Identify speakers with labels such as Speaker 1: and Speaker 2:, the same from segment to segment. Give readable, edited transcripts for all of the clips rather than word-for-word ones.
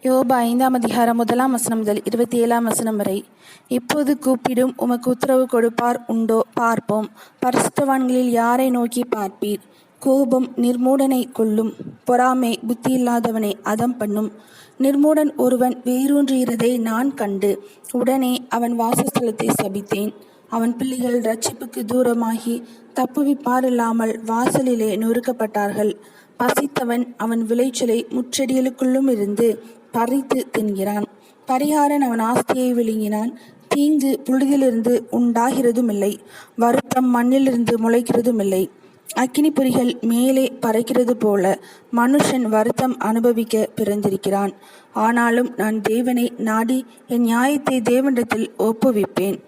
Speaker 1: யோபு 5ஆம் அதிகாரம் 1 வசனம் முதல் 27 வசனம் வரை. இப்போது கூப்பிடும், உமக்கு உத்தரவு கொடுப்பார் உண்டோ? பார்ப்போம். பரிசுத்தவான்களில் யாரை நோக்கி பார்ப்பீர்? கோபம் நிர்மூடனை கொல்லும், பொறாமை புத்தியில்லாதவனை அதம் பண்ணும். நிர்மூடன் ஒருவன் வேரூன்றுகிறதை நான் கண்டு உடனே அவன் வாசஸ்தலத்தை சபித்தேன். அவன் பிள்ளைகள் இரட்சிப்புக்கு தூரமாகி தப்புவிப்பாரில்லாமல் வாசலிலே நொறுக்கப்பட்டார்கள். பசித்தவன் அவன் விளைச்சலை முச்செடிகளுக்குள்ளும் இருந்து பறித்து தின்கிறான். பரிகாரன் அவன் ஆஸ்தியை விழுங்கினான். தீங்கு புழுதியிலிருந்து உண்டாகிறதுமில்லை, வருத்தம் மண்ணிலிருந்து முளைக்கிறதுமில்லை. அக்கினி பொறிகள் மேலே பறக்கிறது போல மனுஷன் வருத்தம் அனுபவிக்க பிறந்திருக்கிறான். ஆனாலும் நான் தேவனை நாடி என் நியாயத்தை தேவனிடத்தில் ஒப்புவிப்பேன்.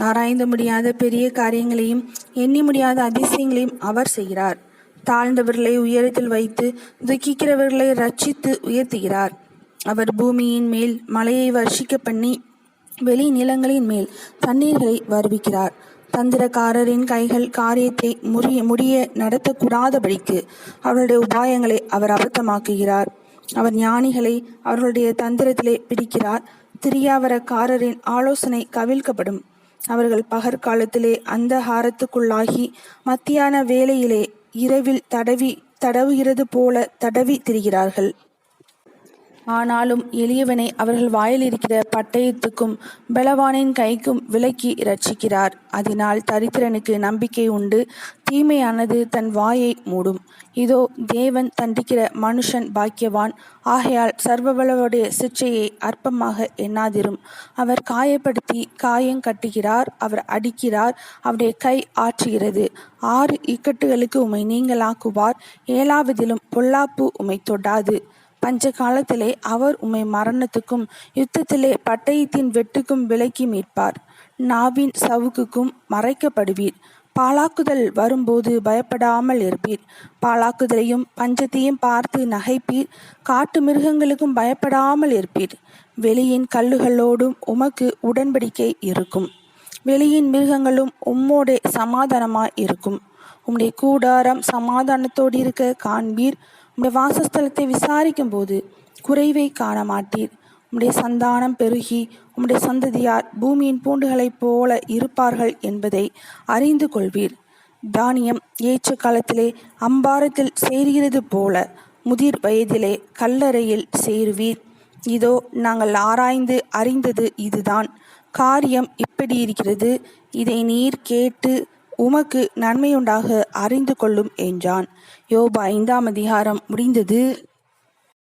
Speaker 1: ஆராய்ந்து முடியாத பெரிய காரியங்களையும் எண்ணி முடியாத அதிசயங்களையும் அவர் செய்கிறார். தாழ்ந்தவர்களை உயரத்தில் வைத்து துக்கிக்கிறவர்களை ரட்சித்து உயர்த்துகிறார். அவர் பூமியின் மேல் மழையை வர்ஷிக்க பண்ணி வெளி நிலங்களின் மேல் தண்ணீர்களை வருவிக்கிறார். தந்திரக்காரரின் கைகள் காரியத்தை முடிய நடத்தக்கூடாதபடிக்கு அவருடைய உபாயங்களை அவர் அபத்தமாக்குகிறார். அவர் ஞானிகளை அவர்களுடைய தந்திரத்திலே பிடிக்கிறார். திரியாவரக்காரரின் ஆலோசனை கவிழ்க்கப்படும். அவர்கள் பகற்காலத்திலே அந்தகாரத்துக்குள்ளாகி மத்தியான வேளையிலே இரவில் தடவுகிறது போல தடவி திரிகிறார்கள். ஆனாலும் எளியவனை அவர்கள் வாயில் இருக்கிற பட்டயத்துக்கும் பலவானின் கைக்கும் விலக்கி இரட்சிக்கிறார். அதனால் தரித்திரனுக்கு நம்பிக்கை உண்டு, தீமையானது தன் வாயை மூடும். இதோ தேவன் தண்டிக்கிற மனுஷன் பாக்கியவான். ஆகையால் சர்வவல்லவருடைய சிற்றையை அற்பமாக எண்ணாதிரும். அவர் காயப்படுத்தி காயம் கட்டுகிறார், அவர் அடிக்கிறார், அவருடைய கை ஆற்றுகிறது. 6 இக்கட்டுகளுக்கு உம்மை நீங்களாக்குவார், 7வதிலும் பொல்லாப்பு உம்மை தொடாது. பஞ்ச காலத்திலே அவர் உம்மை மரணத்துக்கும் யுத்தத்திலே பட்டயத்தின் வெட்டுக்கும் விலக்கி மீட்பார். நாவின் சவுக்குக்கும் மறைக்கப்படுவீர். பாழாக்குதல் வரும்போது பயப்படாமல் இருப்பீர். பாழாக்குதலையும் பஞ்சத்தையும் பார்த்து நகைப்பீர். காட்டு மிருகங்களுக்கும் பயப்படாமல் இருப்பீர். வெளியின் கல்லுகளோடும் உமக்கு உடன்படிக்கை இருக்கும். வெளியின் மிருகங்களும் உம்மோடே சமாதானமாய் இருக்கும். உம்முடைய கூடாரம் சமாதானத்தோடு இருக்க காண்பீர். உம்முடைய வாசஸ்தலத்தை விசாரிக்கும் போது குறைவை காண மாட்டீர். உம்முடைய சந்தானம் பெருகி உம்முடைய சந்ததியார் பூமியின் பூண்டுகளைப் போல இருப்பார்கள் என்பதை அறிந்து கொள்வீர். தானியம் ஏற்ற காலத்திலே அம்பாரத்தில் சேருகிறது போல முதிர் வயதிலே கல்லறையில் சேருவீர். இதோ நாங்கள் ஆராய்ந்து அறிந்தது இதுதான். காரியம் இப்படி இருக்கிறது. இதை நீர் கேட்டு உமக்கு நன்மையுண்டாக அறிந்து கொள்ளும் என்றான். யோபு 5ஆம் அதிகாரம் முடிந்தது.